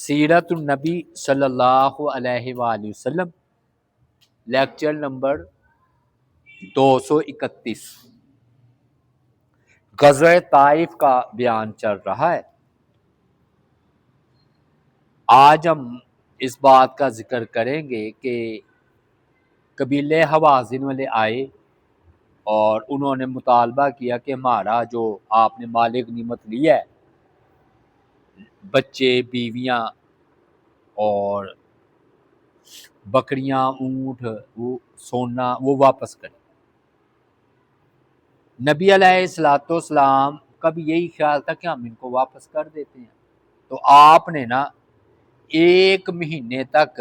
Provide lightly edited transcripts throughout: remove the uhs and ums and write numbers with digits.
سیرت النبی صلی اللہ علیہ وآلہ وسلم، لیکچر نمبر 231۔ غزوہ طائف کا بیان چل رہا ہے۔ آج ہم اس بات کا ذکر کریں گے کہ قبیلے حوازن والے آئے اور انہوں نے مطالبہ کیا کہ ہمارا جو آپ نے مال غنیمت لیا ہے، بچے، بیویاں اور بکریاں، اونٹ، وہ سونا، وہ واپس کریں۔ نبی علیہ السلام کا بھی یہی خیال تھا کہ ہم ان کو واپس کر دیتے ہیں۔ تو آپ نے نا 1 مہینے تک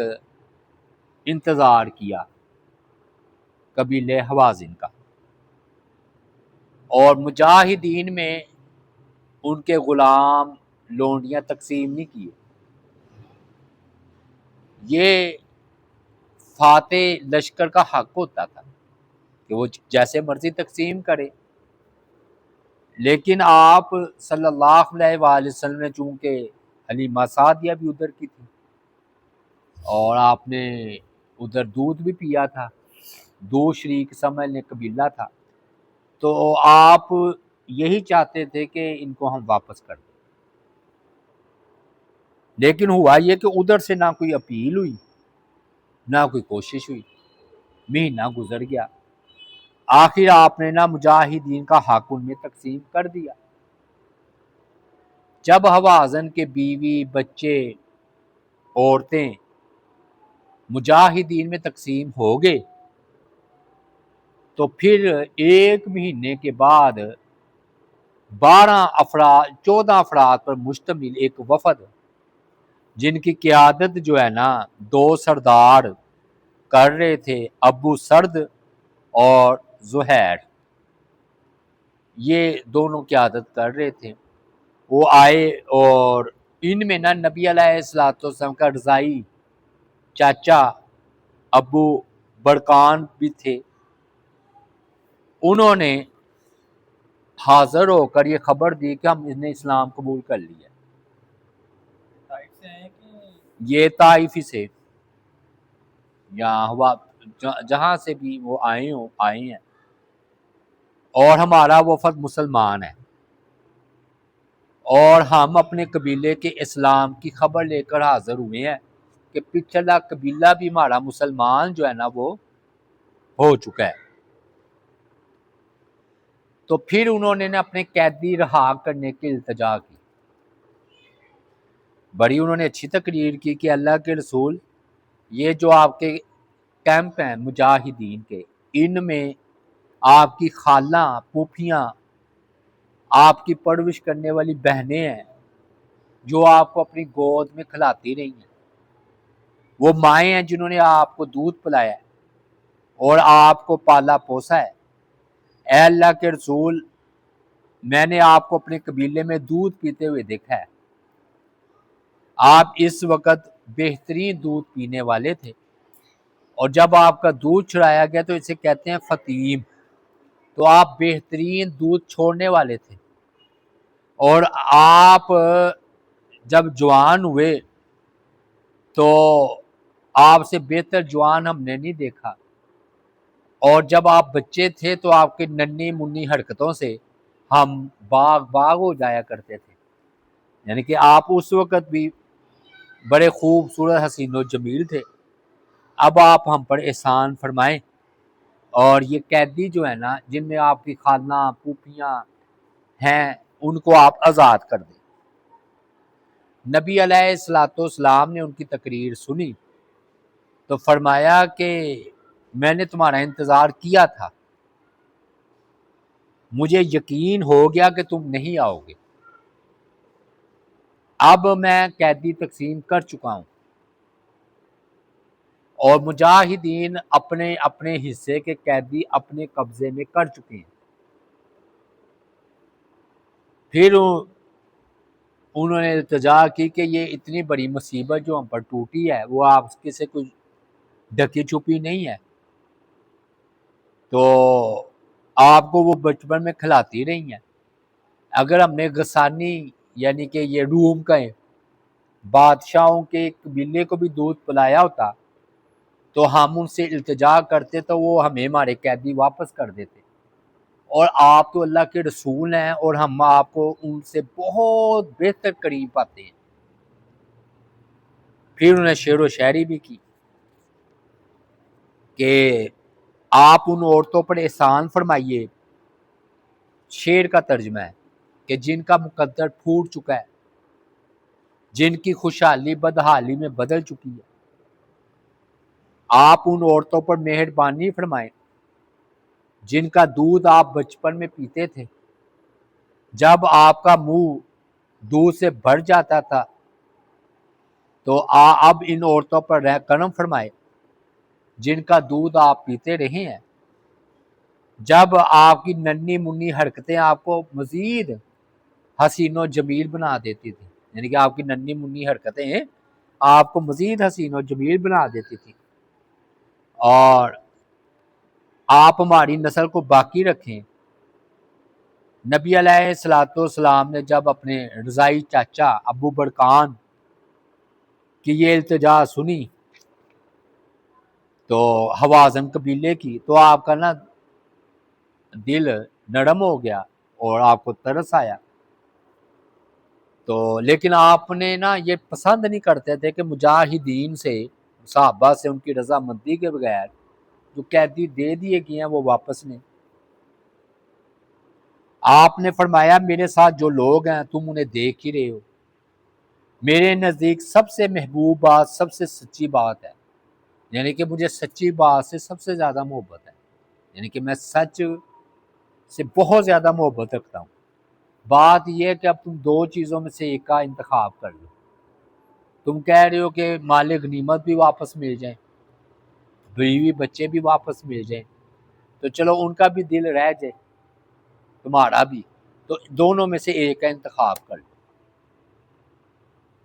انتظار کیا قبیلے حوازن کا، اور مجاہدین میں ان کے غلام لونڈیاں تقسیم نہیں کیے۔ یہ فاتح لشکر کا حق ہوتا تھا کہ وہ جیسے مرضی تقسیم کرے، لیکن آپ صلی اللہ علیہ وآلہ وسلم نے چونکہ حلیمہ سعدیہ بھی ادھر کی تھی اور آپ نے ادھر دودھ بھی پیا تھا، 2 شریک سمجھ لیں قبیلہ تھا، تو آپ یہی چاہتے تھے کہ ان کو ہم واپس کر دیں۔ لیکن ہوا یہ کہ ادھر سے نہ کوئی اپیل ہوئی، نہ کوئی کوشش ہوئی، مہینہ گزر گیا، آخر آپ نے نا مجاہدین کا حق ان میں تقسیم کر دیا۔ جب حوازن کے بیوی، بچے، عورتیں مجاہدین میں تقسیم ہو گئے تو پھر 1 مہینے کے بعد 14 افراد پر مشتمل ایک وفد، جن کی قیادت جو ہے نا 2 سردار کر رہے تھے، ابو سرد اور زہیر، یہ دونوں قیادت کر رہے تھے، وہ آئے اور ان میں نا نبی علیہ السلام کا رضائی چاچا ابو برکان بھی تھے۔ انہوں نے حاضر ہو کر یہ خبر دی کہ ہم نے اسلام قبول کر لیا۔ یہ طائفی سے یا ہوا جہاں سے بھی وہ آئے ہیں، اور ہمارا وفد مسلمان ہے، اور ہم اپنے قبیلے کے اسلام کی خبر لے کر حاضر ہوئے ہیں کہ پچھلا قبیلہ بھی ہمارا مسلمان جو ہے نا وہ ہو چکا ہے۔ تو پھر انہوں نے اپنے قیدی رہا کرنے کی التجا کی۔ بڑی انہوں نے اچھی تقریر کی کہ اللہ کے رسول، یہ جو آپ کے کیمپ ہیں مجاہدین کے، ان میں آپ کی خالہ، پھوپھیاں، آپ کی پرورش کرنے والی بہنیں ہیں جو آپ کو اپنی گود میں کھلاتی رہی ہیں، وہ مائیں ہیں جنہوں نے آپ کو دودھ پلایا ہے اور آپ کو پالا پوسا ہے۔ اے اللہ کے رسول، میں نے آپ کو اپنے قبیلے میں دودھ پیتے ہوئے دیکھا ہے، آپ اس وقت بہترین دودھ پینے والے تھے، اور جب آپ کا دودھ چھڑایا گیا تو اسے کہتے ہیں فطیم، تو آپ بہترین دودھ چھوڑنے والے تھے، اور آپ جب جوان ہوئے تو آپ سے بہتر جوان ہم نے نہیں دیکھا، اور جب آپ بچے تھے تو آپ کے ننھی منی حرکتوں سے ہم باغ ہو جایا کرتے تھے، یعنی کہ آپ اس وقت بھی بڑے خوبصورت، حسین و جمیل تھے۔ اب آپ ہم پر احسان فرمائیں اور یہ قیدی جو ہے نا، جن میں آپ کی خالہ، پھوپھیاں ہیں، ان کو آپ آزاد کر دیں۔ نبی علیہ السلام نے ان کی تقریر سنی تو فرمایا کہ میں نے تمہارا انتظار کیا تھا، مجھے یقین ہو گیا کہ تم نہیں آؤ گے، اب میں قیدی تقسیم کر چکا ہوں اور مجاہدین اپنے اپنے حصے کے قیدی اپنے قبضے میں کر چکے ہیں۔ پھر انہوں نے التجا کی کہ یہ اتنی بڑی مصیبت جو ہم پر ٹوٹی ہے وہ آپ کے سے کچھ ڈکی چھپی نہیں ہے، تو آپ کو وہ بچپن میں کھلاتی رہی ہیں، اگر ہم نے غسانی یعنی کہ یہ روم کا بادشاہوں کے قبیلے کو بھی دودھ پلایا ہوتا تو ہم ان سے التجا کرتے تو وہ ہمیں ہمارے قیدی واپس کر دیتے، اور آپ تو اللہ کے رسول ہیں اور ہم آپ کو ان سے بہت بہتر قریب پاتے ہیں۔ پھر انہیں شعر و شاعری بھی کی کہ آپ ان عورتوں پر احسان فرمائیے، شعر کا ترجمہ ہے کہ جن کا مقدر پھوٹ چکا ہے، جن کی خوشحالی بدحالی میں بدل چکی ہے، آپ ان عورتوں پر مہربانی فرمائیں جن کا دودھ آپ بچپن میں پیتے تھے، جب آپ کا منہ دودھ سے بھر جاتا تھا تو اب ان عورتوں پر کرم فرمائے جن کا دودھ آپ پیتے رہے ہیں، جب آپ کی ننھی منی حرکتیں آپ کو مزید حسین و جمیل بنا دیتی تھی، یعنی کہ آپ کی ننھی منی حرکتیں آپ کو مزید حسین و جمیل بنا دیتی تھی، اور آپ ہماری نسل کو باقی رکھیں۔ نبی علیہ الصلوۃ والسلام نے جب اپنے رضائی چاچا ابو برکان کی یہ التجا سنی تو حوازن قبیلے کی، تو آپ کا نا دل نرم ہو گیا اور آپ کو ترس آیا، تو لیکن آپ نے نا یہ پسند نہیں کرتے تھے کہ مجاہدین سے، صحابہ سے ان کی رضامندی کے بغیر جو قیدی دے دیے گئے ہیں وہ واپس نہیں۔ آپ نے فرمایا میرے ساتھ جو لوگ ہیں تم انہیں دیکھ ہی رہے ہو، میرے نزدیک سب سے محبوب بات سب سے سچی بات ہے، یعنی کہ مجھے سچی بات سے سب سے زیادہ محبت ہے، یعنی کہ میں سچ سے بہت زیادہ محبت رکھتا ہوں۔ بات یہ ہے کہ اب تم دو چیزوں میں سے ایک کا انتخاب کر لو، تم کہہ رہے ہو کہ مال غنیمت بھی واپس مل جائیں، بیوی بچے بھی واپس مل جائیں، تو چلو ان کا بھی دل رہ جائے تمہارا بھی، تو دونوں میں سے ایک کا انتخاب کر لو۔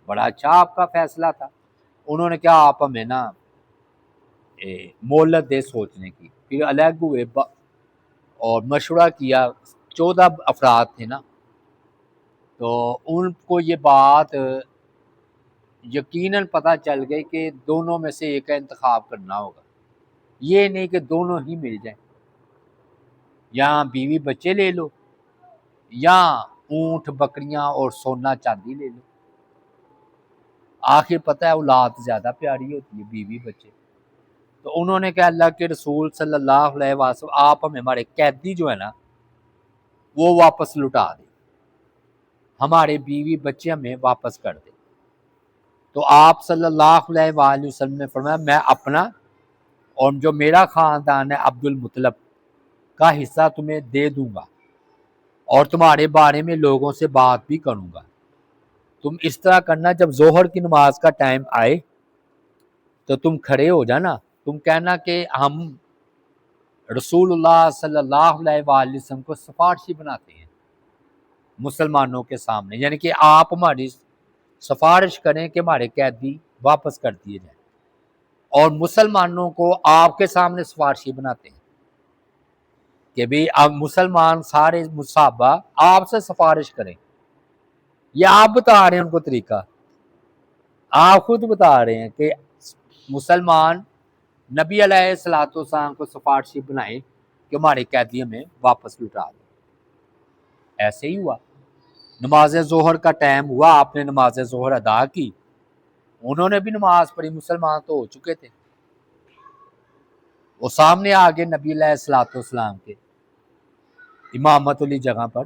بڑا اچھا آپ کا فیصلہ تھا۔ انہوں نے کہا آپ ہمیں نا مہلت دے سوچنے کی، پھر الگ ہوئے اور مشورہ کیا، 14 افراد تھے نا، تو ان کو یہ بات یقیناً پتہ چل گئی کہ دونوں میں سے ایک کا انتخاب کرنا ہوگا، یہ نہیں کہ دونوں ہی مل جائیں، یا بیوی بچے لے لو یا اونٹ بکریاں اور سونا چاندی لے لو، آخر پتہ ہے اولاد زیادہ پیاری ہوتی ہے بیوی بچے۔ تو انہوں نے کہا اللہ کے رسول صلی اللہ علیہ وسلم آپ ہمیں ہمارے قیدی جو ہے نا وہ واپس لٹا دیں، ہمارے بیوی بچے ہمیں واپس کر دیں۔ تو آپ صلی اللہ علیہ وآلہ وسلم نے فرمایا میں اپنا اور جو میرا خاندان ہے عبد المطلب کا حصہ تمہیں دے دوں گا، اور تمہارے بارے میں لوگوں سے بات بھی کروں گا۔ تم اس طرح کرنا جب ظہر کی نماز کا ٹائم آئے تو تم کھڑے ہو جانا، تم کہنا کہ ہم رسول اللہ صلی اللہ علیہ وآلہ وسلم کو سفارشی بناتے ہیں مسلمانوں کے سامنے، یعنی کہ آپ ہماری سفارش کریں کہ ہمارے قیدی واپس کر دیے جائیں، اور مسلمانوں کو آپ کے سامنے سفارشی بناتے ہیں کہ بھی اب مسلمان سارے صحابہ آپ سے سفارش کریں۔ یہ آپ بتا رہے ہیں ان کو طریقہ، آپ خود بتا رہے ہیں کہ مسلمان نبی علیہ الصلوۃ والسلام کو سفارشی بنائیں کہ ہمارے قیدی ہمیں واپس لٹا دیں۔ ایسے ہی ہوا، نماز ظہر کا ٹائم ہوا، آپ نے نماز ظہر ادا کی، انہوں نے بھی نماز پڑھی، مسلمان تو ہو چکے تھے، وہ سامنے آگے نبی علیہ الصلوۃ والسلام کے امامت والی جگہ پر،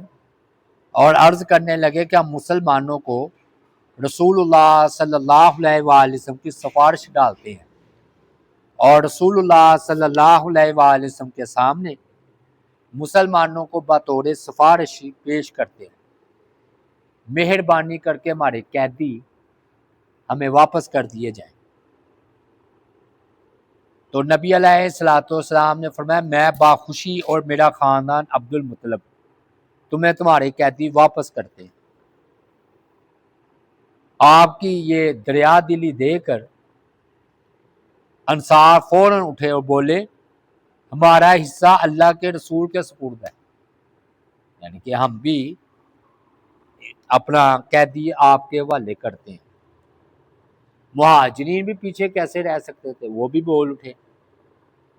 اور عرض کرنے لگے کہ ہم مسلمانوں کو رسول اللہ صلی اللہ علیہ وآلہ وسلم کی سفارش ڈالتے ہیں، اور رسول اللہ صلی اللہ علیہ وآلہ وسلم کے سامنے مسلمانوں کو بطور سفارش پیش کرتے ہیں، مہربانی کر کے ہمارے قیدی ہمیں واپس کر دیے جائیں۔ تو نبی علیہ الصلوۃ والسلام نے فرمایا میں باخوشی اور میرا خاندان عبد المطلب تمہیں تمہارے قیدی واپس کرتے ہیں۔ آپ کی یہ دریا دلی دے کر انصار فوراً اٹھے اور بولے ہمارا حصہ اللہ کے رسول کے سپرد ہے، یعنی کہ ہم بھی اپنا قیدی آپ کے حوالے کرتے ہیں۔ مہاجرین بھی پیچھے کیسے رہ سکتے تھے، وہ بھی بول اٹھے،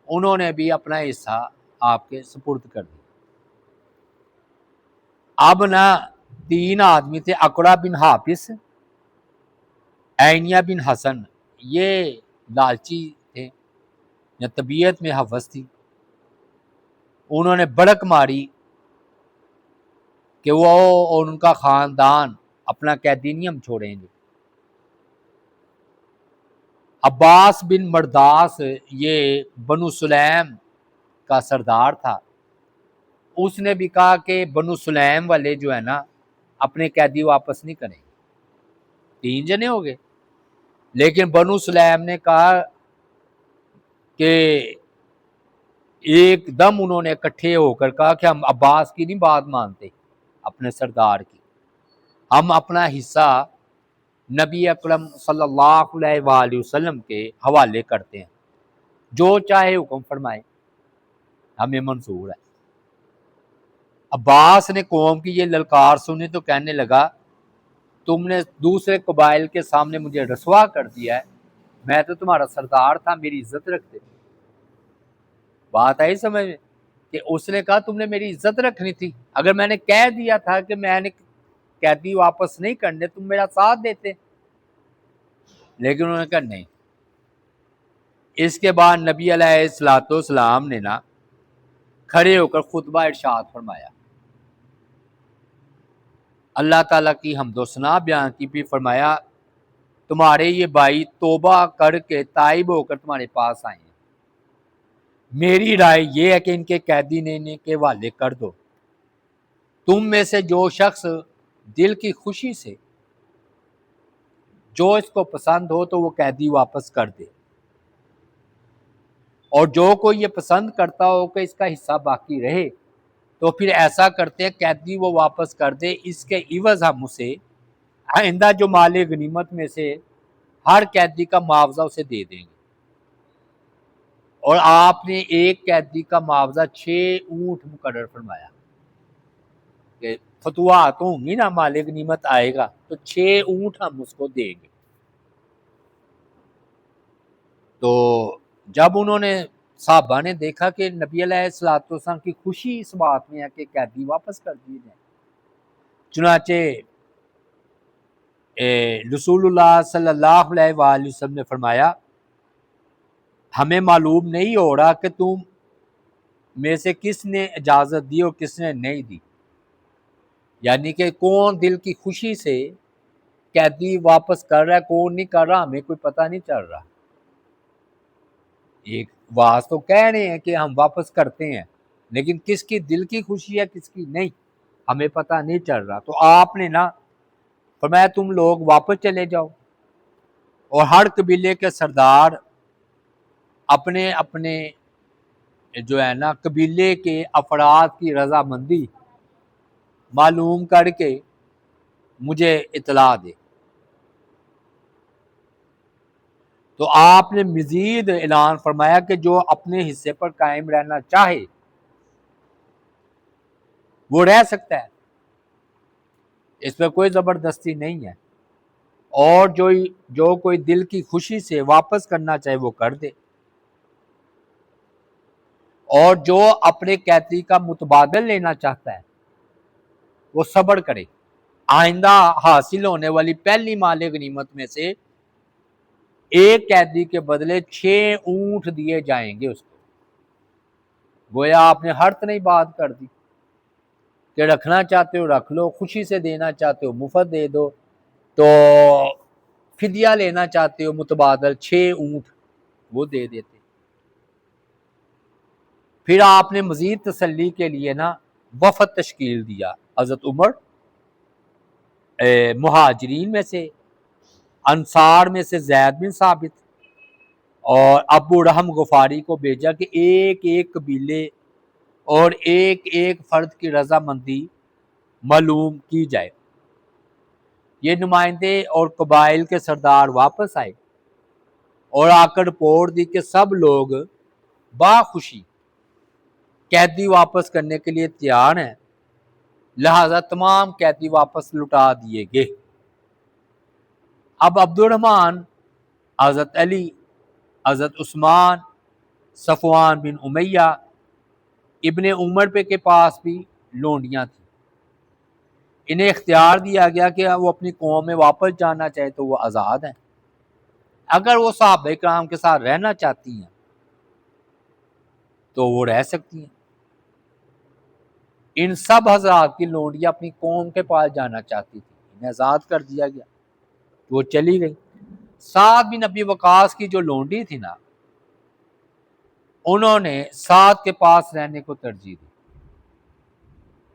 انہوں نے بھی اپنا حصہ آپ کے سپرد کر دیا۔ اب نا 3 آدمی تھے، اقرا بن حافظ، عینیہ بن حسن، یہ لالچی تھے یا طبیعت میں حوث تھی، انہوں نے بڑک ماری کہ وہ اور ان کا خاندان اپنا قیدی نہیں ہم چھوڑیں گے۔ عباس بن مرداس یہ بنو سلیم کا سردار تھا، اس نے بھی کہا کہ بنو سلیم والے جو ہے نا اپنے قیدی واپس نہیں کریں گے، 3 جنے ہو گئے، لیکن بنو سلیم نے کہا کہ ایک دم انہوں نے اکٹھے ہو کر کہا کہ ہم عباس کی نہیں بات مانتے، اپنے سردار کی، ہم اپنا حصہ نبی اکرم صلی اللہ علیہ وآلہ وسلم کے حوالے کرتے ہیں، جو چاہے حکم فرمائے ہمیں منظور ہے۔ عباس نے قوم کی یہ للکار سنی تو کہنے لگا تم نے دوسرے قبائل کے سامنے مجھے رسوا کر دیا ہے، میں تو تمہارا سردار تھا، میری عزت رکھتے۔ بات آئی سمجھ میں کہ اس نے کہا تم نے میری عزت رکھنی تھی، اگر میں نے کہہ دیا تھا کہ میں نے قیدی واپس نہیں کرنے تم میرا ساتھ دیتے، لیکن انہوں نے کہا نہیں۔ اس کے بعد نبی علیہ الصلوۃ والسلام نے نا کھڑے ہو کر خطبہ ارشاد فرمایا، اللہ تعالیٰ کی حمد و ثنا بیان کی، بھی فرمایا تمہارے یہ بھائی توبہ کر کے تائب ہو کر تمہارے پاس آئے ہیں، میری رائے یہ ہے کہ ان کے قیدی نے کے حوالے کر دو، تم میں سے جو شخص دل کی خوشی سے جو اس کو پسند ہو تو وہ قیدی واپس کر دے، اور جو کوئی یہ پسند کرتا ہو کہ اس کا حصہ باقی رہے تو پھر ایسا کرتے ہیں قیدی وہ واپس کر دے، اس کے عوض ہم اسے آئندہ جو مال غنیمت میں سے ہر قیدی کا معاوضہ اسے دے دیں گے۔ اور آپ نے ایک قیدی کا معاوضہ 6 اونٹ مقرر فرمایا کہ فتوحات ہوں گی نا، مال غنیمت آئے گا تو 6 اونٹ ہم اس کو دیں گے۔ تو جب انہوں نے صحابہ نے دیکھا کہ نبی علیہ الصلوۃ والسلام کی خوشی اس بات میں ہے کہ قیدی واپس کر دیے جائیں، چنانچہ رسول اللہ صلی اللہ علیہ وآلہ وسلم نے فرمایا ہمیں معلوم نہیں ہو رہا کہ تم میں سے کس نے اجازت دی اور کس نے نہیں دی، یعنی کہ کون دل کی خوشی سے قیدی واپس کر رہا ہے، کون نہیں کر رہا، ہمیں کوئی پتہ نہیں چل رہا۔ ایک واز تو کہہ رہے ہیں کہ ہم واپس کرتے ہیں، لیکن کس کی دل کی خوشی ہے کس کی نہیں ہمیں پتہ نہیں چل رہا۔ تو آپ نے نا فرمایا تم لوگ واپس چلے جاؤ، اور ہر قبیلے کے سردار اپنے اپنے جو ہے نا قبیلے کے افراد کی رضامندی معلوم کر کے مجھے اطلاع دے۔ تو آپ نے مزید اعلان فرمایا کہ جو اپنے حصے پر قائم رہنا چاہے وہ رہ سکتا ہے، اس پہ کوئی زبردستی نہیں ہے، اور جو کوئی دل کی خوشی سے واپس کرنا چاہے وہ کر دے، اور جو اپنے قیدی کا متبادل لینا چاہتا ہے وہ صبر کرے، آئندہ حاصل ہونے والی پہلی مال غنیمت میں سے ایک قیدی کے بدلے 6 اونٹ دیے جائیں گے اس کو۔ گویا آپ نے ہر نہیں بات کر دی کہ رکھنا چاہتے ہو رکھ لو، خوشی سے دینا چاہتے ہو مفت دے دو، تو فدیہ لینا چاہتے ہو متبادل 6 اونٹ وہ دے دیتے۔ پھر آپ نے مزید تسلی کے لیے نا وفد تشکیل دیا، حضرت عمر مہاجرین میں سے، انصار میں سے زید بن ثابت اور ابو رحم غفاری کو بھیجا کہ ایک ایک قبیلے اور ایک ایک فرد کی رضامندی معلوم کی جائے۔ یہ نمائندے اور قبائل کے سردار واپس آئے اور آ کر رپورٹ دی کہ سب لوگ باخوشی قیدی واپس کرنے کے لیے تیار ہیں، لہذا تمام قیدی واپس لٹا دیے گئے۔ اب عبد الرحمن حضرت علی، حضرت عثمان، صفوان بن امیہ، ابن عمر پہ کے پاس بھی لونڈیاں تھیں. انہیں اختیار دیا گیا کہ وہ اپنی قوم میں واپس جانا چاہے تو وہ آزاد ہیں. اگر وہ صحابہ کرام کے ساتھ رہنا چاہتی ہیں تو وہ رہ سکتی ہیں. ان سب حضرات کی لونڈیاں اپنی قوم کے پاس جانا چاہتی تھی، انہیں آزاد کر دیا گیا، وہ چلی گئی. سعد بن ابی وقاص کی جو لونڈی تھی نا، انہوں نے سعد کے پاس رہنے کو ترجیح دی،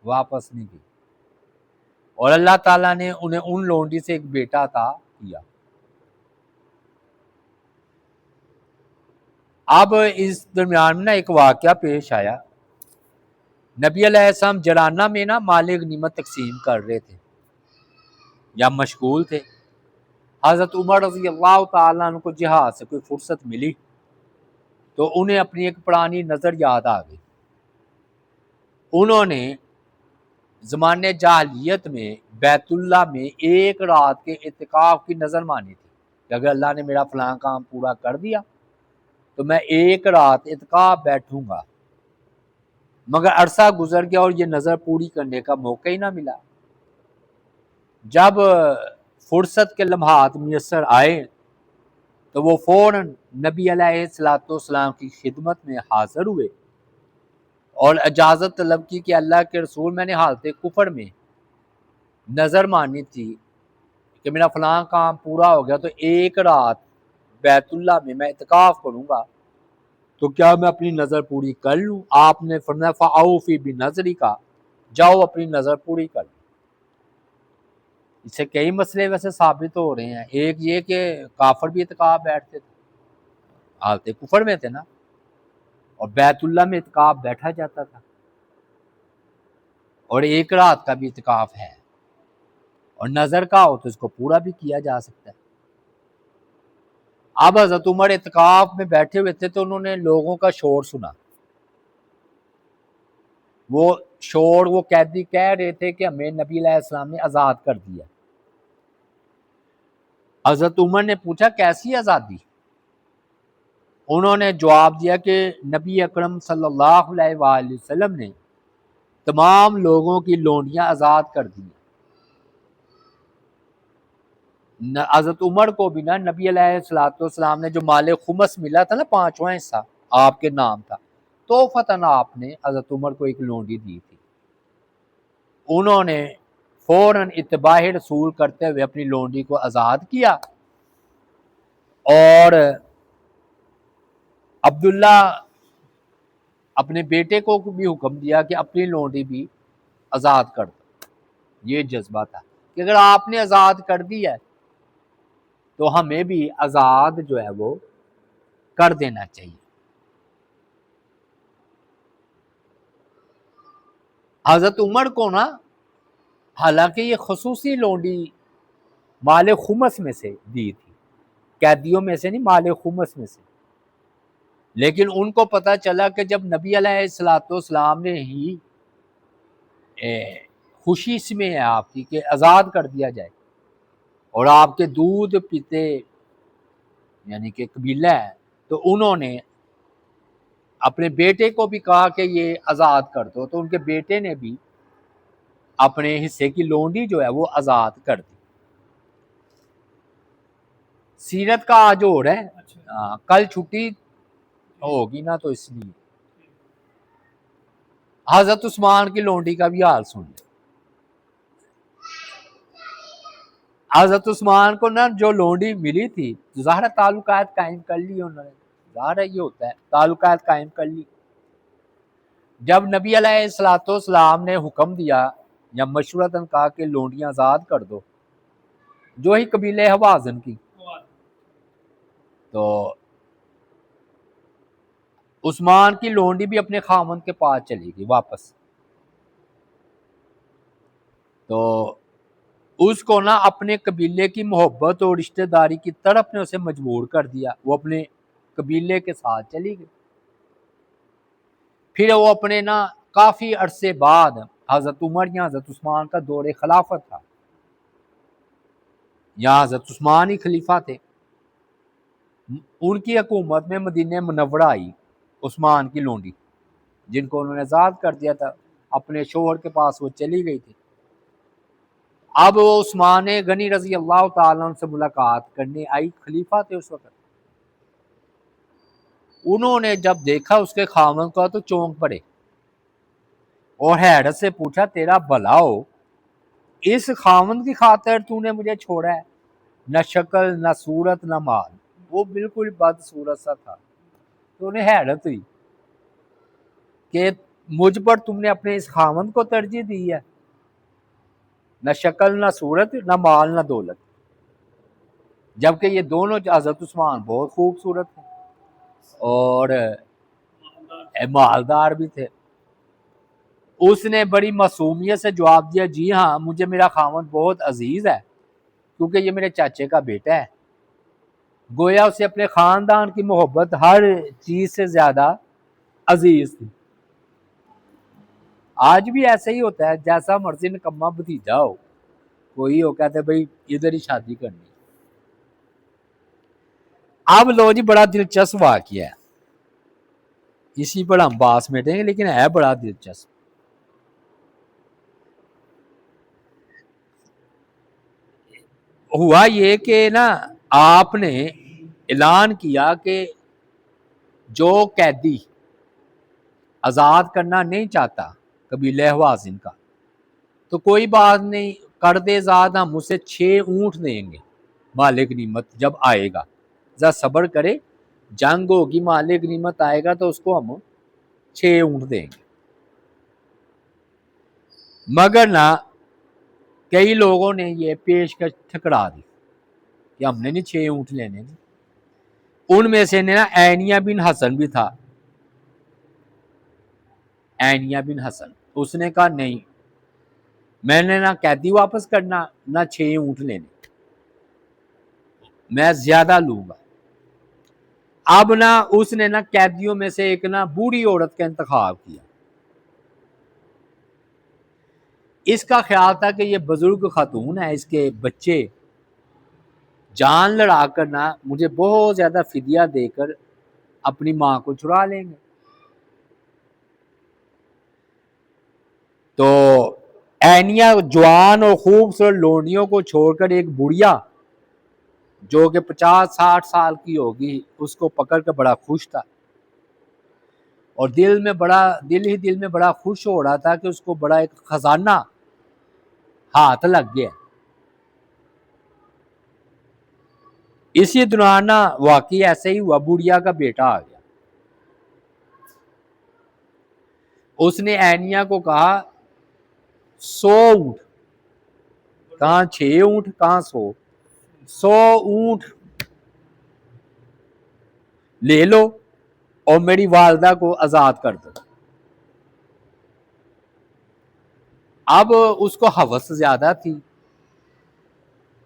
واپس نہیں کی. اور اللہ تعالیٰ نے انہیں ان لونڈی سے ایک بیٹا عطا کیا. اب اس درمیان میں نا ایک واقعہ پیش آیا. نبی علیہ السلام جرانہ میں نا مال غنیمت تقسیم کر رہے تھے یا مشغول تھے. حضرت عمر رضی اللہ تعالیٰ عنہ کو جہاد سے کوئی فرصت ملی تو انہیں اپنی ایک پرانی نظر یاد آ گئی. انہوں نے زمانے جاہلیت میں بیت اللہ میں ایک رات کے اعتکاف کی نظر مانی تھی کہ اگر اللہ نے میرا فلاں کام پورا کر دیا تو میں ایک رات اعتکاف بیٹھوں گا. مگر عرصہ گزر گیا اور یہ نظر پوری کرنے کا موقع ہی نہ ملا. جب فرصت کے لمحات میسر آئے تو وہ فوراً نبی علیہ السلام کی خدمت میں حاضر ہوئے اور اجازت طلب کی کہ اللہ کے رسول، میں نے حالت کفر میں نظر مانی تھی کہ میرا فلاں کام پورا ہو گیا تو ایک رات بیت اللہ میں میں اعتکاف کروں گا، تو کیا میں اپنی نظر پوری کر لوں؟ آپ نے فرمایا فَأَوْفِ بِنَظْرِكَ، جاؤ اپنی نظر پوری کر لوں. اس سے کئی مسئلے ویسے ثابت ہو رہے ہیں. ایک یہ کہ کافر بھی اعتکاف بیٹھتے تھے، حالت کفر میں تھے نا، اور بیت اللہ میں اعتکاف بیٹھا جاتا تھا، اور ایک رات کا بھی اعتکاف ہے، اور نظر کا ہو تو اس کو پورا بھی کیا جا سکتا ہے. اب حضرت عمر اعتکاف میں بیٹھے ہوئے تھے تو انہوں نے لوگوں کا شور سنا. وہ شور، وہ قیدی کہہ رہے تھے کہ ہمیں نبی علیہ السلام نے آزاد کر دیا. حضرت عمر نے پوچھا کیسی آزادی؟ انہوں نے جواب دیا کہ نبی اکرم صلی اللہ علیہ وآلہ وسلم نے تمام لوگوں کی لونڈیاں آزاد کر دی. حضرت عمر کو بھی نا نبی علیہ السلام نے جو مال خمس ملا تھا نا، 5واں حصہ آپ کے نام تھا، توفتاً آپ نے حضرت عمر کو ایک لونڈی دی تھی. انہوں نے فوراً اتباع رسول کرتے ہوئے اپنی لونڈی کو آزاد کیا، اور عبداللہ اپنے بیٹے کو بھی حکم دیا کہ اپنی لونڈی بھی آزاد کر دو. یہ جذبہ تھا کہ اگر آپ نے آزاد کر دی ہے تو ہمیں بھی آزاد جو ہے وہ کر دینا چاہیے. حضرت عمر کو نا، حالانکہ یہ خصوصی لونڈی مال خمس میں سے دی تھی، قیدیوں میں سے نہیں، مال خمس میں سے، لیکن ان کو پتہ چلا کہ جب نبی علیہ السلام نے ہی خوشی اس میں ہے آپ کی کہ آزاد کر دیا جائے، اور آپ کے دودھ پیتے یعنی کہ قبیلہ ہے، تو انہوں نے اپنے بیٹے کو بھی کہا کہ یہ آزاد کر دو، تو ان کے بیٹے نے بھی اپنے حصے کی لونڈی جو ہے وہ آزاد کر دی. سیرت کا آج ہو رہا ہے، کل چھٹی ہوگی نا تو اس لیے. حضرت عثمان کی لونڈی کا بھی حال سن لیں. حضرت عثمان کو نا جو لونڈی ملی تھی، ظاہر تعلقات قائم کر لی انہوں نے، ظاہر یہ ہوتا ہے، تعلقات قائم کر لی. جب نبی علیہ السلام نے حکم دیا یا مشورتاً کہا کہ لونڈیاں آزاد کر دو، جو ہی قبیلہ حوازن کی، تو عثمان کی لونڈی بھی اپنے خامند کے پاس چلی گئی واپس. تو اس کو نا اپنے قبیلے کی محبت اور رشتہ داری کی طرف نے اسے مجبور کر دیا، وہ اپنے قبیلے کے ساتھ چلی گئی. پھر وہ اپنے نا کافی عرصے بعد حضرت عمر یا حضرت عثمان کا دور خلافت تھا، یا حضرت عثمان ہی خلیفہ تھے، ان کی حکومت میں مدینہ منورہ آئی عثمان کی لونڈی، جن کو انہوں نے آزاد کر دیا تھا، اپنے شوہر کے پاس وہ چلی گئی تھی۔ اب وہ عثمان غنی رضی اللہ تعالیٰ عنہ سے ملاقات کرنے آئی، خلیفہ تھے اس وقت۔ انہوں نے جب دیکھا اس کے خاوند کو تو چونک پڑے اور حیرت سے پوچھا تیرا بھلا ہو، اس خاوند کی خاطر تو نے مجھے چھوڑا ہے؟ نہ شکل نہ صورت نہ مال، وہ بالکل بد صورت سا تھا۔ تو انہیں حیرت ہوئی کہ مجھ پر تم نے اپنے اس خاوند کو ترجیح دی ہے، نہ شکل نہ صورت نہ مال نہ دولت، جبکہ یہ دونوں حضرت عثمان بہت خوبصورت تھے اور مالدار بھی تھے۔ اس نے بڑی معصومیت سے جواب دیا جی ہاں، مجھے میرا خاوند بہت عزیز ہے کیونکہ یہ میرے چاچے کا بیٹا ہے۔ گویا اسے اپنے خاندان کی محبت ہر چیز سے زیادہ عزیز تھی۔ آج بھی ایسا ہی ہوتا ہے، جیسا مرضی نکما بھتیجا ہو کوئی ہو، کہتے بھائی ادھر ہی شادی کرنی۔ اب لو جی، بڑا دلچسپ واقعہ ہے، اسی پر ہم باس میٹیں گے لیکن ہے بڑا دلچسپ۔ ہوا یہ کہ نا آپ نے اعلان کیا کہ جو قیدی آزاد کرنا نہیں چاہتا قبیلہ حوازن کا، تو کوئی بات نہیں، کر دے آزاد، ہم اسے 6 اونٹ دیں گے مالک غنیمت جب آئے گا، ذرا صبر کرے، جنگ ہوگی، مالک غنیمت آئے گا تو اس کو ہم 6 اونٹ دیں گے۔ مگر نہ کئی لوگوں نے یہ پیشکش ٹھکرا دی کہ ہم نے نہیں 6 اونٹ لینے۔ ان میں سے نا عینیہ بن حسن بھی تھا، عینیہ بن حسن، اس نے کہا نہیں، میں نے نہ قیدی واپس کرنا نہ 6 اونٹ لینے، میں زیادہ لوں گا۔ اب نہ اس نے نہ قیدیوں میں سے ایک نہ بوڑھی عورت کا انتخاب کیا۔ اس کا خیال تھا کہ یہ بزرگ خاتون ہے، اس کے بچے جان لڑا کر نہ مجھے بہت زیادہ فدیہ دے کر اپنی ماں کو چرا لیں گے۔ تو عینیہ جوان اور خوبصورت لونڈیوں کو چھوڑ کر ایک بڑھیا جو کہ 50-60 سال کی ہوگی، اس کو پکڑ کر بڑا خوش تھا، اور دل میں بڑا خوش ہو رہا تھا کہ اس کو بڑا ایک خزانہ ہاتھ لگ گیا۔ اسی دوران واقعی ایسے ہی ہوا، بڑھیا کا بیٹا آ گیا۔ اس نے عینیہ کو کہا 100 اونٹ، کہاں 6 اونٹ کہاں 100 اونٹ لے لو اور میری والدہ کو آزاد کر دو۔ اب اس کو ہوس زیادہ تھی،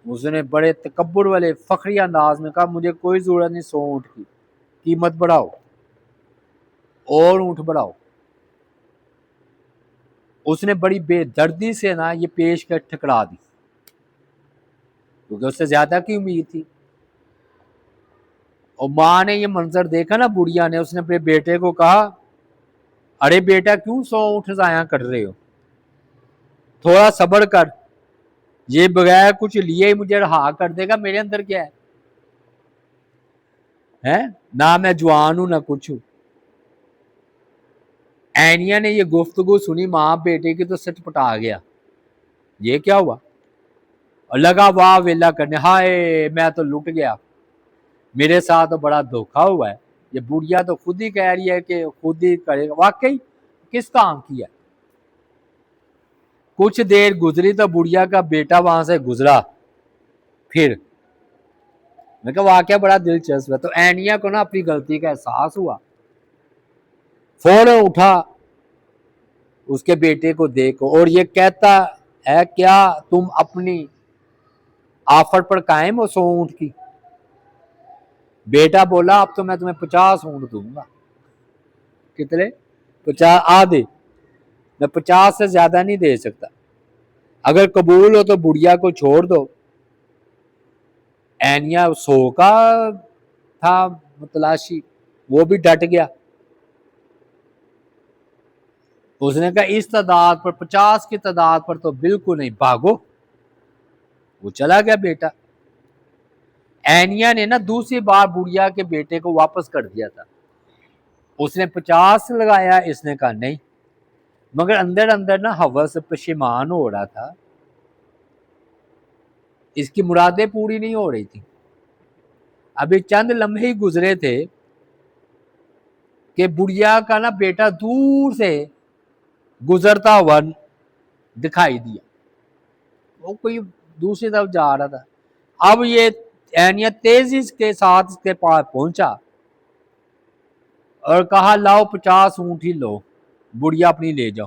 اس نے بڑے تکبر والے فخری انداز میں کہا مجھے کوئی ضرورت نہیں 100 اونٹ کی، قیمت بڑھاؤ اور اونٹ بڑھاؤ۔ اس نے بڑی بے دردی سے نا یہ پیش کر ٹھکرا دی کیونکہ اس سے زیادہ کی امید تھی۔ اور ماں نے یہ منظر دیکھا نا، بڑھیا نے، اس نے اپنے بیٹے کو کہا ارے بیٹا کیوں 100 اونٹ ضائع کر رہے ہو، تھوڑا صبر کر، یہ بغیر کچھ لیے ہی مجھے رہا کر دے گا، میرے اندر کیا ہے، نہ میں جوان ہوں نہ کچھ ہوں۔ عینیہ نے یہ گفتگو سنی ماں بیٹے کی تو سچ پٹا گیا، یہ کیا ہوا، اور لگا واہ ویلا کرنے، ہائے میں تو لٹ گیا، میرے ساتھ تو بڑا دھوکا ہوا ہے، یہ بڑھیا تو خود ہی کہہ رہی ہے کہ خود ہی کرے گا، واقعی کس کام کی ہے۔ کچھ دیر گزری تو بڑھیا کا بیٹا وہاں سے گزرا، پھر میں کہا واقعہ بڑا دلچسپ ہے۔ تو عینیہ کو نا اپنی غلطی کا احساس ہوا، فوراً اٹھا اس کے بیٹے کو دیکھو اور یہ کہتا ہے کیا تم اپنی آفر پر قائم ہو 100 اونٹ کی؟ بیٹا بولا اب تو میں تمہیں 50 اونٹ دوں گا۔ کتنے؟ 50 آدھے، میں 50 سے زیادہ نہیں دے سکتا، اگر قبول ہو تو بڑھیا کو چھوڑ دو۔ عینیہ 100 کا تھا متلاشی، وہ بھی ڈٹ گیا. اس نے کہا اس تعداد پر 50 کی تعداد پر تو بالکل نہیں، بھاگو. وہ چلا گیا بیٹا. اینیا نے نا دوسری بار بڑھیا کے بیٹے کو واپس کر دیا تھا. اس نے 50 لگایا، اس نے کہا نہیں، مگر اندر اندر نا ہوس پشیمان ہو رہا تھا، اس کی مرادیں پوری نہیں ہو رہی تھی. ابھی چند لمحے ہی گزرے تھے کہ بڑھیا کا نا بیٹا دور سے گزرتا ہوا دکھائی دیا، وہ کوئی دوسری طرف جا رہا تھا. اب یہ اینیا تیزی کے ساتھ اس کے پاس پہنچا اور کہا لاؤ 50 اونٹ ہی لو، بڑھیا اپنی لے جاؤ.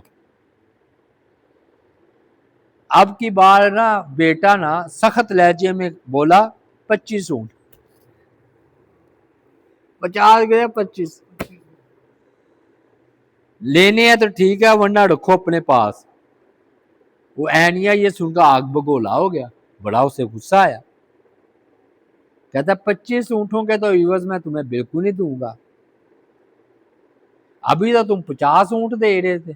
اب کی بار نا بیٹا نا سخت لہجے میں بولا 25 اونٹ. 50 گئے، 25 لینے ہیں تو ٹھیک ہے ورنہ رکھو اپنے پاس. وہ اینیا یہ سن کر آگ بگولا ہو گیا، بڑا اسے غصہ آیا. کہتا 25 اونٹوں کے تو عوض میں تمہیں بالکل نہیں دوں گا، ابھی تو تم 50 اونٹ دے رہے تھے،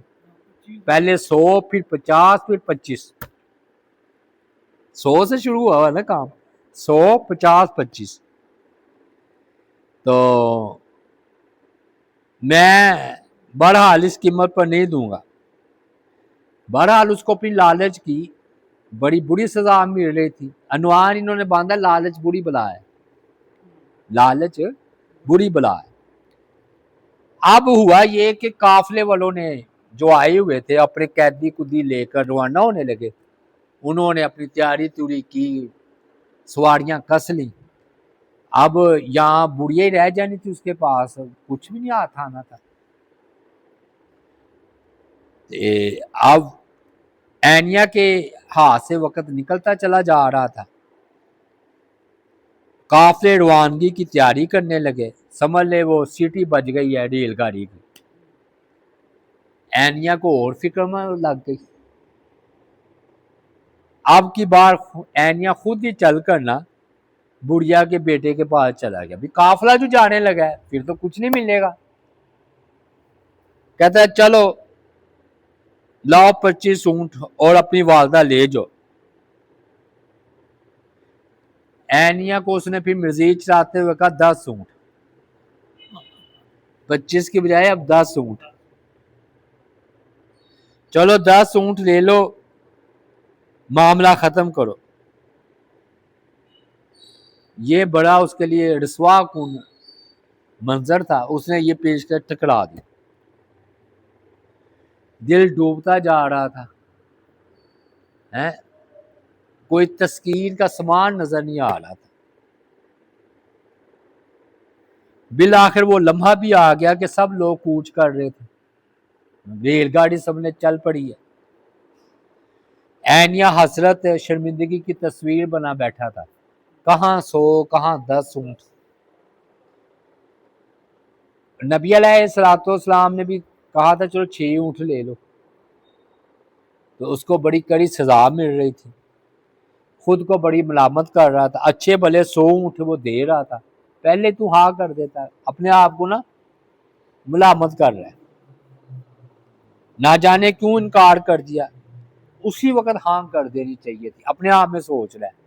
پہلے 100 پھر 50 پھر 25، 100 سے شروع ہوا نا کام، 100 50 25. تو میں بہرحال اس قیمت پر نہیں دوں گا. بہرحال اس کو اپنی لالچ کی بڑی بری سزا مل رہی تھی. عنوان انہوں نے باندھا لالچ بری بلا ہے، لالچ بری بلا ہے. اب ہوا یہ کہ قافلے والوں نے جو آئے ہوئے تھے اپنے قیدی کدی لے کر روانہ ہونے لگے. انہوں نے اپنی تیاری توری کی، سواریاں کس لیں. اب یہاں بڑھیا ہی رہ جانی تھی، اس کے پاس کچھ بھی نہیں ہاتھ آنا تھا. اب اینیا کے ہاتھ سے وقت نکلتا چلا جا رہا تھا. قافلے روانگی کی تیاری کرنے لگے. سمجھ لے وہ سیٹی بج گئی ہے ریل گاڑی کی. اینیا کو اور فکر میں لگ گئی. اب کی بار اینیا خود ہی چل کر نا بڑھیا کے بیٹے کے پاس چلا گیا. قافلہ جو جانے لگا ہے پھر تو کچھ نہیں ملے گا. کہتا ہے چلو لاؤ 25 اونٹ اور اپنی والدہ لے جاؤ. اینیا کو اس نے پھر مزید چلاتے ہوئے کہا 10 اونٹ، 25 کی بجائے اب 10 اونٹ. چلو 10 اونٹ لے لو، معاملہ ختم کرو. یہ بڑا اس کے لیے رسوا کن منظر تھا. اس نے یہ پیش کر ٹکرا دی. دل ڈوبتا جا رہا تھا، کوئی تسکین کا سامان نظر نہیں آ رہا تھا. بالآخر وہ لمحہ بھی آ گیا کہ سب لوگ کوچ کر رہے تھے، ریل گاڑی سب نے چل پڑی ہے. اینیا حسرت شرمندگی کی تصویر بنا بیٹھا تھا، کہاں 100 کہاں 10 اونٹ. نبی علیہ السلام نے بھی کہا تھا چلو 6 اونٹ لے لو، تو اس کو بڑی کڑی سزا مل رہی تھی. خود کو بڑی ملامت کر رہا تھا. اچھے بھلے 100 اونٹ وہ دے رہا تھا، پہلے تو ہاں کر دیتا ہے، اپنے آپ کو نا ملامت کر رہا ہے. نہ جانے کیوں انکار کر دیا، اسی وقت ہاں کر دینی چاہیے تھی. اپنے آپ میں سوچ رہا ہے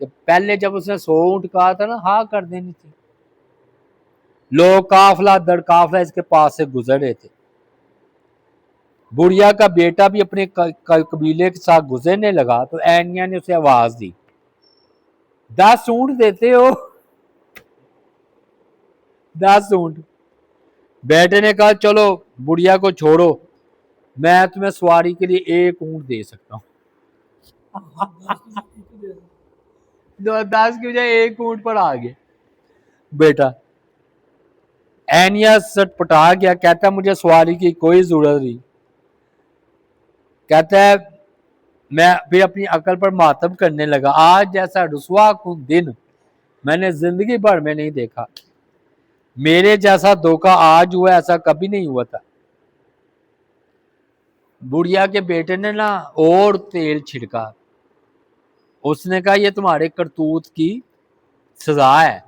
کہ پہلے جب اس نے 100 اونٹ کہا تھا نا ہاں کر دینی تھی. لوگ قافلہ در قافلہ اس کے پاس سے گزر رہے تھے. بڑھیا کا بیٹا بھی اپنے قبیلے کے ساتھ گزرنے لگا تو اینیا نے اسے آواز دی 10 اونٹ دیتے ہو؟ 10 اونٹ. بیٹے نے کہا چلو بڑھیا کو چھوڑو، میں تمہیں سواری کے لیے 1 اونٹ دے سکتا ہوں. 10 کی بجائے 1 اونٹ پر آ گئے بیٹا. اینیا سٹ پٹا گیا، کہتا مجھے سواری کی کوئی ضرورت نہیں. کہتا ہے میں پھر اپنی عقل پر ماتم کرنے لگا. آج جیسا رسوا کن دن میں نے زندگی بھر میں نہیں دیکھا. میرے جیسا دھوکہ آج ہوا، ایسا کبھی نہیں ہوا تھا. بڑھیا کے بیٹے نے نا اور تیل چھڑکا. اس نے کہا یہ تمہارے کرتوت کی سزا ہے.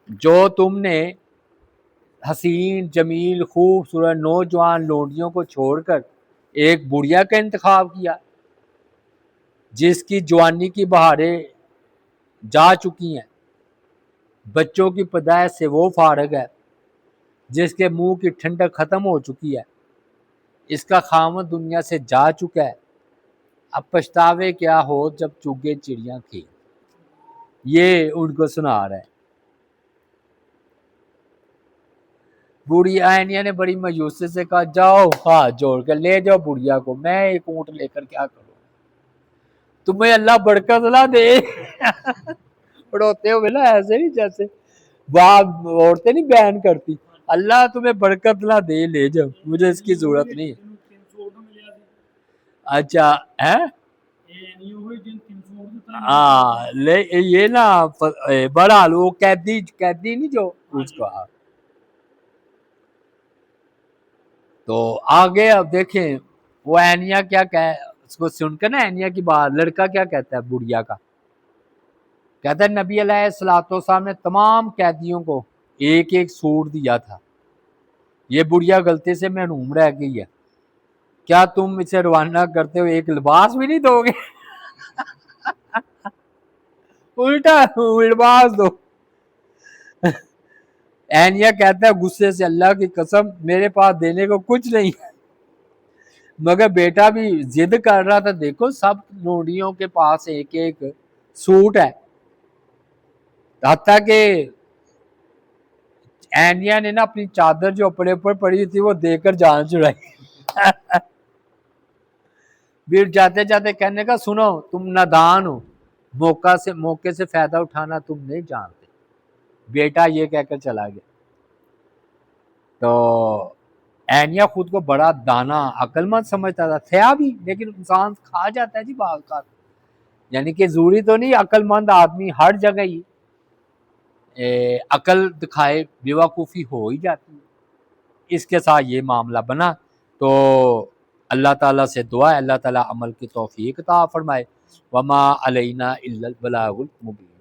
جو تم نے حسین جمیل خوبصورت نوجوان لونڈیوں کو چھوڑ کر ایک بڑھیا کا انتخاب کیا جس کی جوانی کی بہاریں جا چکی ہیں، بچوں کی پیدائش سے وہ فارغ ہے، جس کے منہ کی ٹھنڈک ختم ہو چکی ہے، اس کا خامد دنیا سے جا چکا ہے، اب پچھتاوے کیا ہو جب چگے چڑیاں کھیل۔ یہ ان کو سنا رہا ہے۔ بوڑھی آئینیا نے بڑی مایوسی سے کہا جاؤ ہاتھ جوڑ کر لے جاؤ بڑھیا کو، میں ایک اونٹ لے کر کیا کروں، تمہیں اللہ برکت نہ دے۔ پڑھوتے ہوئے نا ایسے نہیں جیسے عورتیں نہیں بیان کرتی، اللہ تمہیں برکت نہ دے، لے جاؤ، مجھے اس کی ضرورت نہیں۔ اچھا ہے ہاں یہ نا بہرحال وہ قیدی نہیں جو اس کو۔ تو آگے اب دیکھیں وہ اینیا کیا کہ اس کو سن کر نا اینیا کی بات، لڑکا کیا کہتا ہے بڑھیا کا، کہتا ہے نبی علیہ الصلوۃ والسلام نے تمام قیدیوں کو ایک ایک سوٹ دیا تھا، یہ بڑھیا غلطی سے محروم رہ گئی ہے، کیا تم اسے روانہ کرتے ہو ایک لباس بھی نہیں دو گے؟ الٹا لباس دو۔ اینیا کہتا ہے غصے سے اللہ کی قسم میرے پاس دینے کو کچھ نہیں، مگر بیٹا بھی ضد کر رہا تھا، دیکھو سب لونڈیوں کے پاس ایک ایک سوٹ ہے، حتیٰ کہ اینیا نے نا اپنی چادر جو اپنے اوپر پڑی تھی وہ دے کر جان چھڑائی۔ پھر جاتے جاتے کہنے کا سنو تم نادان ہو، موقع سے فائدہ اٹھانا تم نہیں جانتے، بیٹا یہ کہہ کر چلا گیا۔ تو اینیا خود کو بڑا دانا عقل مند سمجھتا تھا بھی، لیکن انسان کھا جاتا ہے جی بعض کا، یعنی کہ ضروری تو نہیں عقل مند آدمی ہر جگہ ہی عقل دکھائے، بیوقوفی ہو ہی جاتی ہے۔ اس کے ساتھ یہ معاملہ بنا، تو اللہ تعالیٰ سے دعا ہے اللہ تعالیٰ عمل کی توفیق عطا فرمائے۔ وما علینا الا البلاغ المبین۔